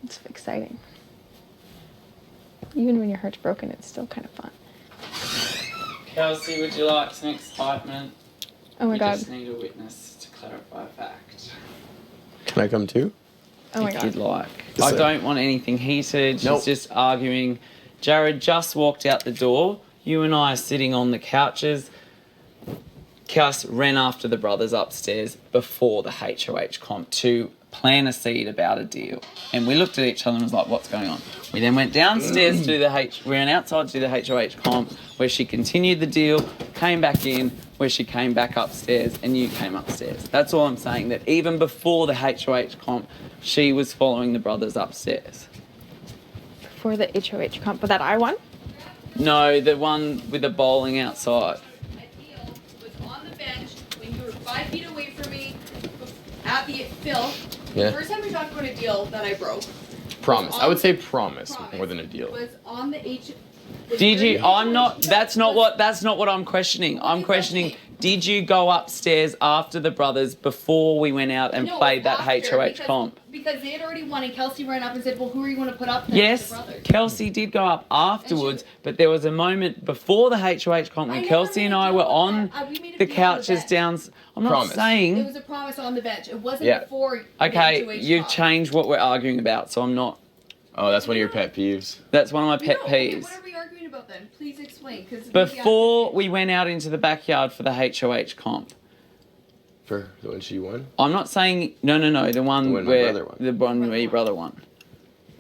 It's exciting. Even when your heart's broken, it's still kind of fun. Kelsey, would you like some excitement? Oh my God. You just need a witness to clarify a fact. Can I come too? Oh my If God. you'd like. I don't want anything heated. Nope. She's just arguing. Jared just walked out the door. You and I are sitting on the couches. Kels ran after the brothers upstairs before the HOH comp to plan a seed about a deal. And we looked at each other and was like, what's going on? We then went downstairs to do we ran outside to do the HOH comp where she continued the deal, came back in, where she came back upstairs and you came upstairs. That's all I'm saying, that even before the HOH comp, she was following the brothers upstairs. For the HOH comp, but that I won? No, the one with the bowling outside. Was on the bench when you were 5 feet away from me at the Phil. Yeah. The first time we talked about a deal that I broke. Promise. I would say promise more than a deal. Was on the Did you? I'm not. That's not what I'm questioning. I'm questioning. Did you go upstairs after the brothers before we went out and played that HOH comp? Because they had already won, and Kelsey ran up and said, "Well, who are you going to put up?" Then Yes, the brothers? Kelsey did go up afterwards, but there was a moment before the HOH comp when Kelsey and I were on the couches down. I'm not saying. It was a promise on the bench. It wasn't before. Okay, the HOH you've comp. changed what we're arguing about, so I'm not. Oh, that's one of your pet peeves. That's one of my pet Okay, peeves. what are we arguing about then? Please explain. Before we went out into the backyard for the HOH comp. For the one she won? I'm not saying no. The one when my where brother won. the one where your brother won.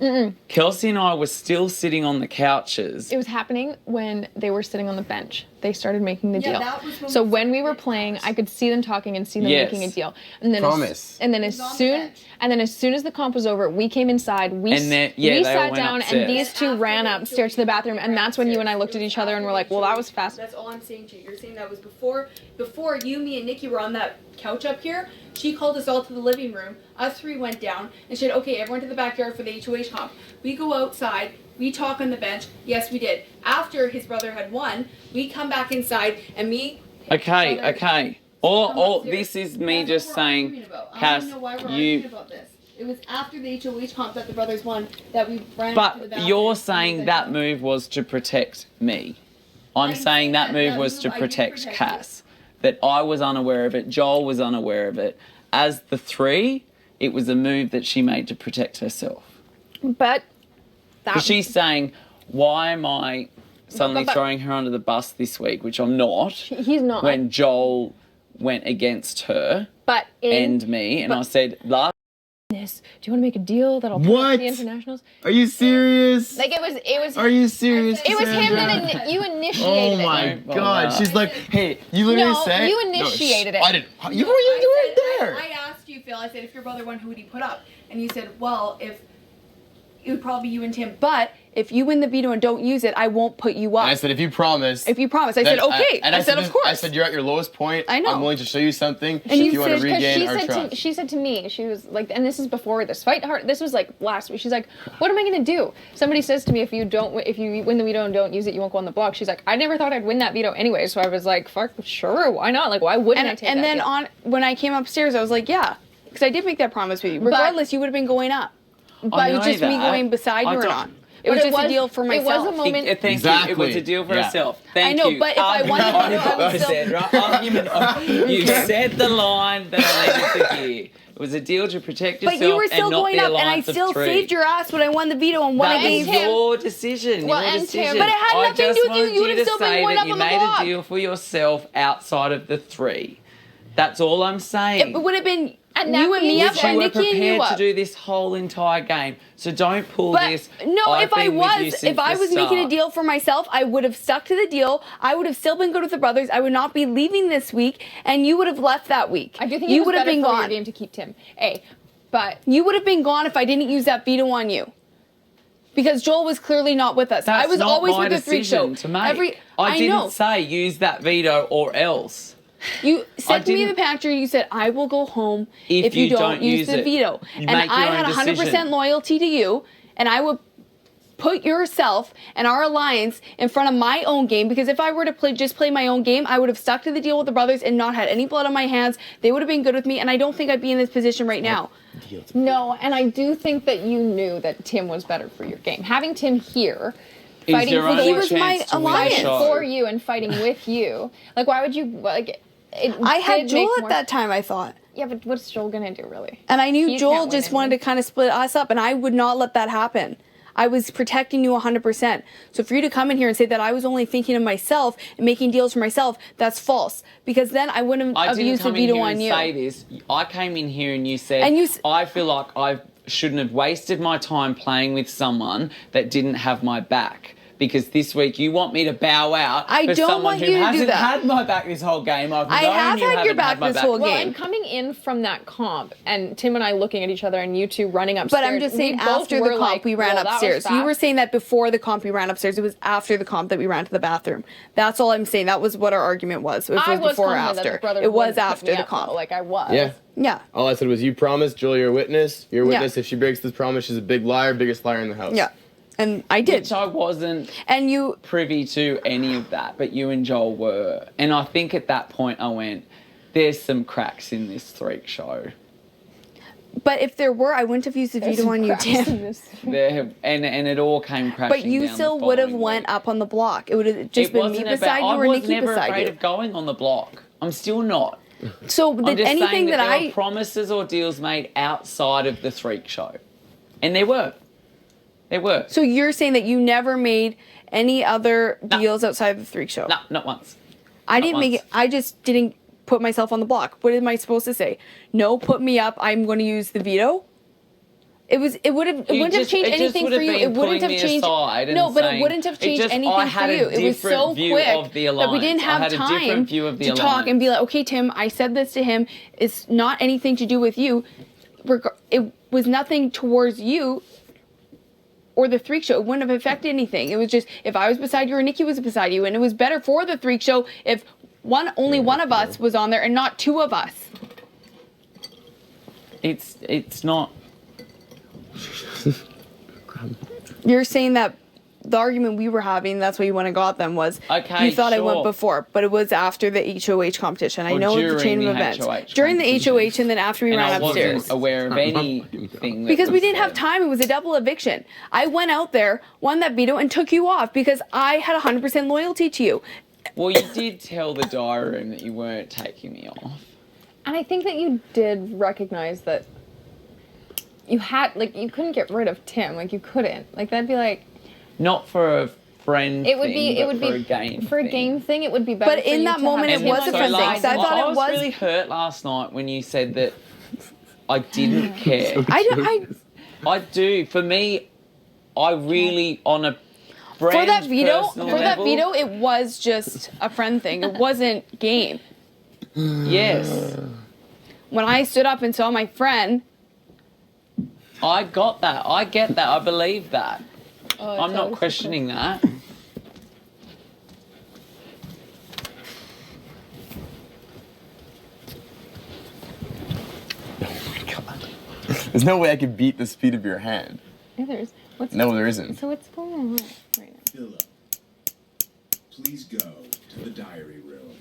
Mm-mm. Kelsey and I were still sitting on the couches. It was happening when they were sitting on the bench. They started making the deal. that was when So we when we were started playing, I could see them talking and see them Yes. making a deal. And then Promise. and then It as was on the soon bench. as the comp was over, we came inside. We And then- yeah, we they all sat went down, upstairs. and these two After ran the upstairs to the bathroom, and that's when you and I looked at each other and were like, "Well, that was fast." That's all I'm saying to you. You're saying that was before you, me, and Nikki were on that couch up here. She called us all to the living room. Us three went down and said, "Okay, everyone to the backyard for the HOH comp." We go outside. We talk on the bench. Yes, we did. After his brother had won, we come back inside, and me. Okay. All upstairs. this is me That's just what we're saying, arguing about. I Cass, don't know why we're you. arguing about this. It was after the HOH comp that the brothers won that we ran to the But bathroom. you're saying that move was to protect me. I'm saying that move was to protect Cass. That I was unaware of it. Joel was unaware of it. As the three, it was a move that she made to protect herself. But that Because she's saying, why am I suddenly But- throwing her under the bus this week, which I'm not, he's not. when Joel went against her but and me, and I said, last this, do you want to make a deal that'll put What? the internationals? Are you serious? Like it was. Are you serious? It was him Cassandra? that you initiated Oh it. my Oh, God! no. She's like, hey, you literally No, say you initiated it. I didn't. You No, were you I doing said- there? I asked you, Phil. I said, if your brother won, who would he put up? And you said, well, if it would probably be you and Tim. But if you win the veto and don't use it, I won't put you up. And I said, if you promise. If you promise, I said okay. And I said, of this- course. I said, you're at your lowest point. I know. I'm willing to show you something And if you you want to said- regain our trust. she said to me, she was like, and this is before this fight. This was like last week. She's like, what am I gonna do? Somebody says to me, if you win the veto and don't use it, you won't go on the block. She's like, I never thought I'd win that veto anyway. So I was like, fuck, sure, why not? Like, why wouldn't I take and that then deal? when I came upstairs, I was like, yeah, because I did make that promise with you. Regardless, you would have been going up. But it was know just me that. going beside I you or don't- not. It was just a deal for myself. It was a moment. Thank you. It Exactly. was a deal for Yeah. herself. Thank I know, you. but if I won the Argument veto, I would over, still- Sandra. Argument. You said the line that I needed to hear. It was a deal to protect yourself. But you were still and not going the up, and I alliance of still three. saved your ass when I won the veto and won That against was him. your decision. Well, your and decision. Tim- But it had I nothing to just do with you. wanted You would have to still been say going that up you on the made block. a deal for yourself outside of the three. That's all I'm saying. It would have been And you that and me being up Which or you were Nikki and you prepared up. to do this whole entire game. So don't pull But this. no, I've if I been with you was since the making a start. deal for myself, I would have stuck to the deal. I would have still been good with the brothers. I would not be leaving this week, and you would have left that week. I do think you it was would have better been for your gone. game to keep Tim. But You would have been gone if I didn't use that veto on you. Because Joel was clearly not with us. That's I was not always my with the three decision show. to make. I know. didn't say use that veto or else. You said to me in the didn't- pactor, you said, I will go home If you you don't don't use use the it. veto. You And make I your had own 100% decision. loyalty to you, and I would put yourself and our alliance in front of my own game, because if I were to play my own game, I would have stuck to the deal with the brothers and not had any blood on my hands. They would have been good with me, and I don't think I'd be in this position right now. No, and I do think that you knew that Tim was better for your game. Having Tim here, fighting your for only He was my chance to win a alliance. show. for you and fighting with you. Like, why would you like? I had did Joel make at more- that time, I thought. Yeah, but what's Joel gonna do, really? And I knew He Joel can't win just wanted anything. to kind of split us up, and I would not let that happen. I was protecting you 100%. So for you to come in here and say that I was only thinking of myself and making deals for myself, that's false. Because then I wouldn't I have didn't used the come in veto here on and you. say this. I came in here and you said, And you I feel like I shouldn't have wasted my time playing with someone that didn't have my back. Because this week you want me to bow out I for don't someone want who you to do hasn't that. had my back this whole game. I've I known have you had your haven't back had my this whole Well, game. and coming in from that comp, and Tim and I looking at each other, and you two running upstairs. But I'm just saying, we both after the were comp, like, we ran well, that was upstairs. You fast. were saying that before the comp, we ran upstairs. It was after the comp that we ran to the bathroom. That's all I'm saying. That was what our argument was. If it I was was before or confident that after. the brothers It was wouldn't pick after me the up, comp. though, like I was. Yeah. Yeah. All I said was, you promised, Julie, you're a witness. You're a Yeah. witness. If she breaks this promise, she's a big liar, biggest liar in the house. Yeah. And I did. Which I wasn't And you, privy to any of that, but you and Joel were. And I think at that point I went, there's some cracks in this freak show. but if there were, I wouldn't have used the veto on you, Tim. And it all came crashing But you down still the would have following went week. up on the block. It would have just It been me wasn't beside about, you or I was Nikki never beside afraid you. of going on the block. I'm still not. So I'm did just anything saying that there I were promises or deals made outside of the freak show. And there were. There were. So you're saying that you never made any other No. deals outside of the freak show? No, not once. I not didn't make it. once. I just didn't put myself on the block. What am I supposed to say? No, put me up. I'm going to use the veto. It wouldn't have changed anything for you. It wouldn't have changed. No, but it wouldn't have changed anything for you. It was so quick that we didn't have time to talk and be like, okay, Tim, I said this to him. It's not anything to do with you. It was nothing towards you or the freak show. It wouldn't have affected anything. It was just if I was beside you or Nikki was beside you, and it was better for the freak show if only one of us was on there and not two of us. It's not. You're saying that the argument we were having, that's why you went and got them, was Okay, you thought I went sure. before, but it was after the HOH competition. I Or know the during chain the of events. HOH During the competition. HOH and then after we And ran I upstairs. wasn't aware of anything. that Because we was didn't have said. time. It was a double eviction. I went out there, won that veto, and took you off because I had 100% loyalty to you. Well, you did tell the diary room that you weren't taking me off. And I think that you did recognize that you had, like, you couldn't get rid of Tim. Like, you couldn't. Like, that'd be like, Not for a friend it would thing, be, but it would for be a game for a thing. game thing. It would be better. But for in you that to moment, have it him was on a your friend thing, side. so I thought I it was was- really hurt last night when you said that I didn't care. I do. For me, I really, on a friend for that veto, level, it was just a friend thing. It wasn't game. Yes. When I stood up and saw my friend, I got that. I get that. I believe that. Oh, I'm that not was- questioning that. There's no way I could beat the speed of your hand. Yeah, there's. What's No, there isn't. So what's going on right now? Philip, please go to the diary room.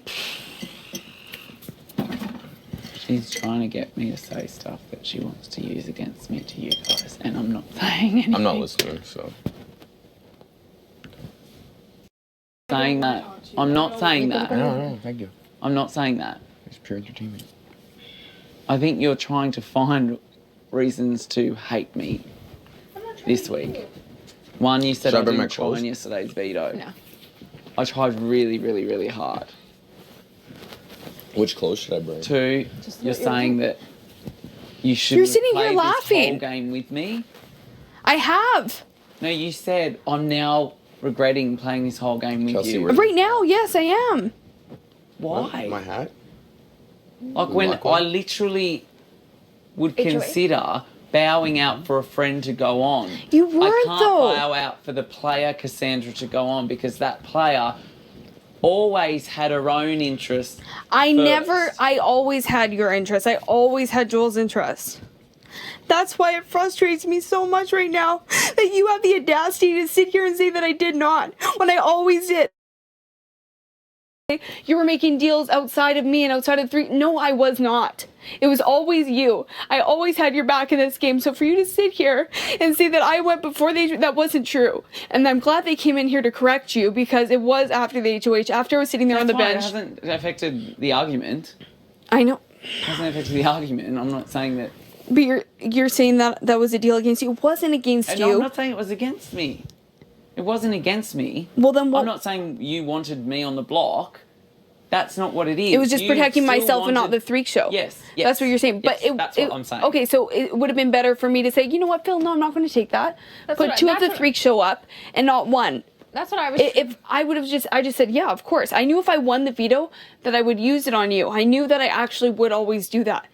She's trying to get me to say stuff that she wants to use against me to you guys, and I'm not saying anything. I'm not listening, so. Saying that. I'm not saying that. No, thank you. I'm not saying that. It's pure entertainment. I think you're trying to find reasons to hate me this week. One, you said Should I I bring my didn't try clothes? on yesterday's veto. No. I tried really, really, really hard. Which clothes should I bring? Two, Just you're what you're saying that you should You're have sitting here played this laughing. whole game with me. I have. No, you said I'm now regretting playing this whole game with Chelsea, you. where- Right now, yes, I am. Why? My hat? Like when Like what? I literally would HOA? consider bowing out for a friend to go on. You I weren't, can't though. bow out for the player Cassandra to go on because that player always had her own interest. I always had your interest. I always had Joel's interest. That's why it frustrates me so much right now that you have the audacity to sit here and say that I did not, when I always did. You were making deals outside of me and outside of 3. No, I was not. It was always you. I always had your back in this game. So for you to sit here and say that I went before that wasn't true. And I'm glad they came in here to correct you, because it was after the HOH, after I was sitting there on the bench. It hasn't affected the argument. I know. It hasn't affected the argument. I'm not saying that. But you're saying that that was a deal against you. It wasn't against you. I'm not saying it was against me. It wasn't against me. Well, then what? I'm not saying you wanted me on the block. That's not what it is. It was just protecting myself and not the freak show. Yes. That's what you're saying. Yes, But that's what I'm saying. Okay, so it would have been better for me to say, you know what, Phil, no, I'm not going to take that. Put 2 of the freak show up and not 1. That's what I was. If I would have I just said, yeah, of course. I knew if I won the veto that I would use it on you. I knew that I actually would always do that.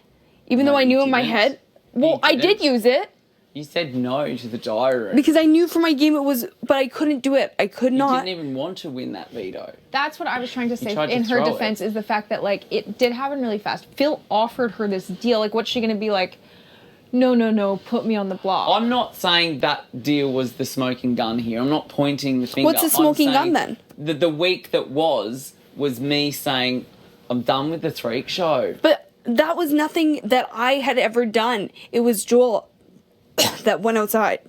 Even though I knew in my head, well, I did use it. You said no to the diary. Because I knew for my game it was, but I couldn't do it. I could not. You didn't even want to win that veto. That's what I was trying to say in her defense is the fact that, like, it did happen really fast. Phil offered her this deal. Like, what's she going to be like? No, put me on the block. I'm not saying that deal was the smoking gun here. I'm not pointing the finger. What's the smoking gun then? The week that was me saying, I'm done with the freak show. But that was nothing that I had ever done. It was Joel that went outside.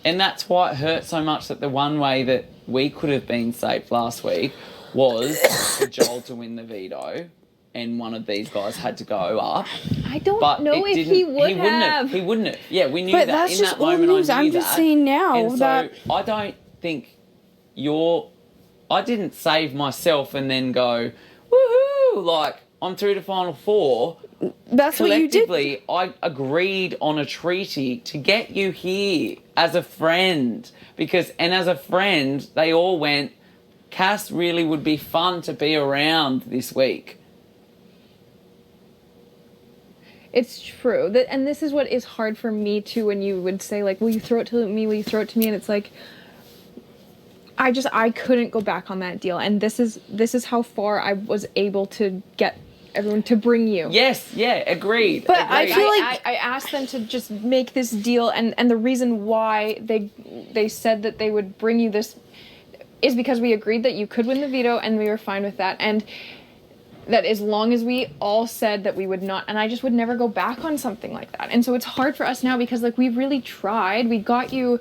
And that's why it hurt so much that the one way that we could have been safe last week was for Joel to win the veto, and one of these guys had to go up. I don't know if he would have. He wouldn't have. Yeah, we knew but that. That's in just that old moment, news. I knew I'm just that. saying now and that so I don't think I didn't save myself and then go, woohoo, like, I'm through to Final Four. That's what you did. Collectively, I agreed on a treaty to get you here as a friend. And as a friend, they all went, Cass really would be fun to be around this week. It's true. And this is what is hard for me, too, when you would say, like, will you throw it to me, will you throw it to me? And it's like, I couldn't go back on that deal. And this is how far I was able to get everyone to bring you. Yes, yeah, agreed. But agreed. I feel like I asked them to just make this deal, and the reason why they said that they would bring you this is because we agreed that you could win the veto, and we were fine with that, and that as long as we all said that we would not, and I just would never go back on something like that. And so it's hard for us now because, like, we really tried. We got you.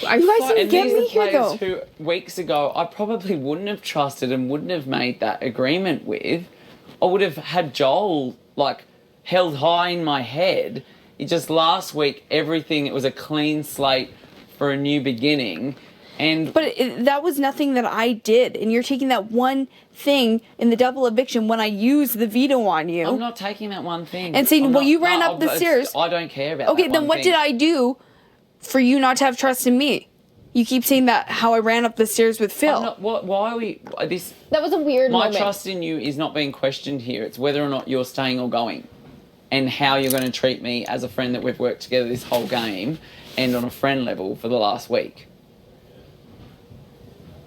You guys didn't get me here, though. Who weeks ago I probably wouldn't have trusted and wouldn't have made that agreement with. I would have had Joel, like, held high in my head. It just last week, everything, it was a clean slate for a new beginning. But that was nothing that I did. And you're taking that one thing in the double eviction when I used the veto on you. I'm not taking that one thing. And saying, you ran up the stairs. I don't care about Okay, that then one what thing. did I do for you not to have trust in me? You keep saying that how I ran up the stairs with Phil. Why are we... That was a weird moment. My trust in you is not being questioned here. It's whether or not you're staying or going. And how you're going to treat me as a friend that we've worked together this whole game and on a friend level for the last week.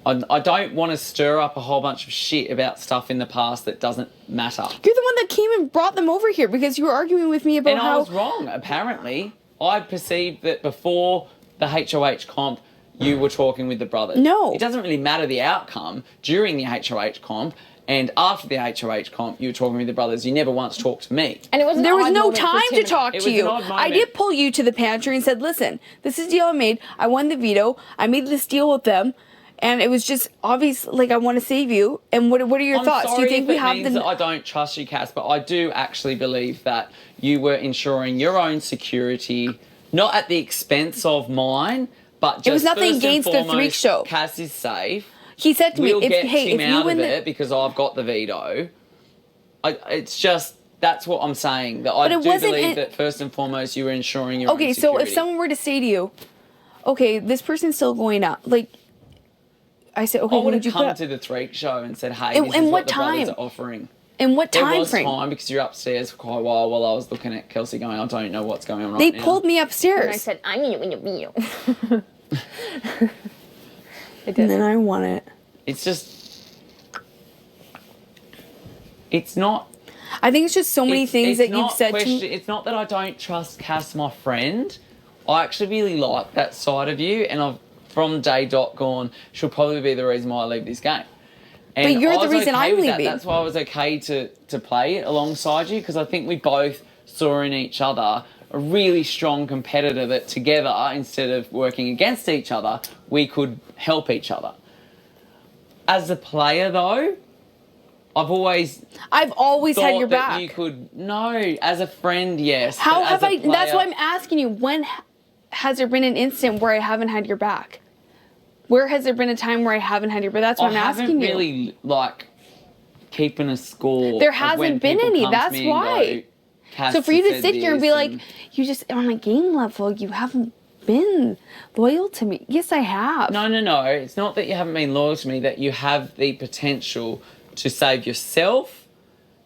I don't want to stir up a whole bunch of shit about stuff in the past that doesn't matter. You're the one that came and brought them over here because you were arguing with me about I was wrong, apparently. I perceived that before the HOH comp, you were talking with the brothers. No. It doesn't really matter the outcome during the HOH comp, and after the HOH comp, you were talking with the brothers. You never once talked to me. And it was there was no time to talk to you. An odd I did pull you to the pantry and said, listen, this is the deal I made. I won the veto. I made this deal with them. And it was just obvious, like, I want to save you. And what are your thoughts? Do you think we have means that I don't trust you, Cass, but I do actually believe that you were ensuring your own security, not at the expense of mine, but just it was nothing against the freak show. Cass is safe. He said to me, if you win it because I've got the veto. It's just that's what I'm saying. That I do believe that first and foremost you were ensuring your own security. Okay, so if someone were to say to you, okay, this person's still going up, like. I said, okay, I would have come to the freak show and said, hey, this is what the brothers are offering. In what time frame? There was frame? time because you're upstairs for quite a while I was looking at Kelsey going, I don't know what's going on right now. They pulled me upstairs. And I said, I'm you and you. And then I won it. It's just... It's not... I think it's just so many things that you've said to me. It's not that I don't trust Cass, my friend. I actually really like that side of you, and I've from day dot gone, she'll probably be the reason why I leave this game. And but you're the reason I'm leaving. That's why I was okay to play it alongside you, because I think we both saw in each other a really strong competitor that together, instead of working against each other, we could help each other. As a player, though, I've always had your back. You could as a friend, yes. How have I? That's why I'm asking you. When has there been an instant where I haven't had your back? Where has there been a time where I haven't had your back? That's what I'm asking you. I haven't really keeping a score. There hasn't been any. That's why. So for you to sit here and be like, you just on a game level, you haven't been loyal to me. Yes, I have. No. It's not that you haven't been loyal to me. That you have the potential to save yourself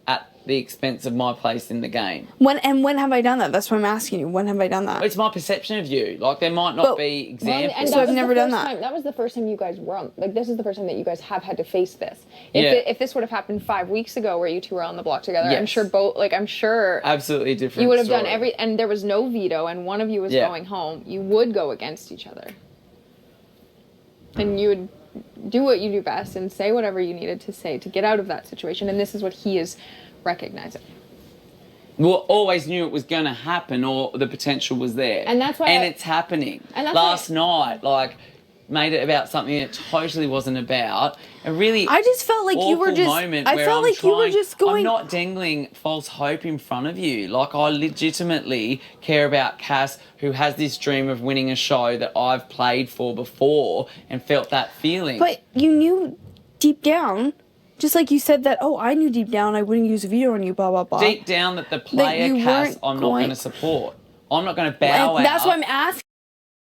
at the expense of my place in the game. When have I done that? That's what I'm asking you. When have I done that? It's my perception of you. There might not be examples. And so I've never done that. That was the first time you guys were on. This is the first time that you guys have had to face this. If this would have happened 5 weeks ago, where you two were on the block together, yes. I'm sure absolutely different. You would have done and there was no veto, and one of you was going home. You would go against each other, and you would do what you do best and say whatever you needed to say to get out of that situation. And this is what he is recognizing. We always knew it was going to happen, or the potential was there, and that's why. And it's happening. And last night, made it about something it totally wasn't about. A really I just felt like you were just moment I felt like you were just going I'm not dangling false hope in front of you. I legitimately care about Cass, who has this dream of winning a show that I've played for before and felt that feeling. But you knew deep down, just like you said that, I knew deep down I wouldn't use a veto on you, blah, blah, blah. Deep down that the player Cass I'm not going to support. I'm not going to bow out. That's why I'm asking.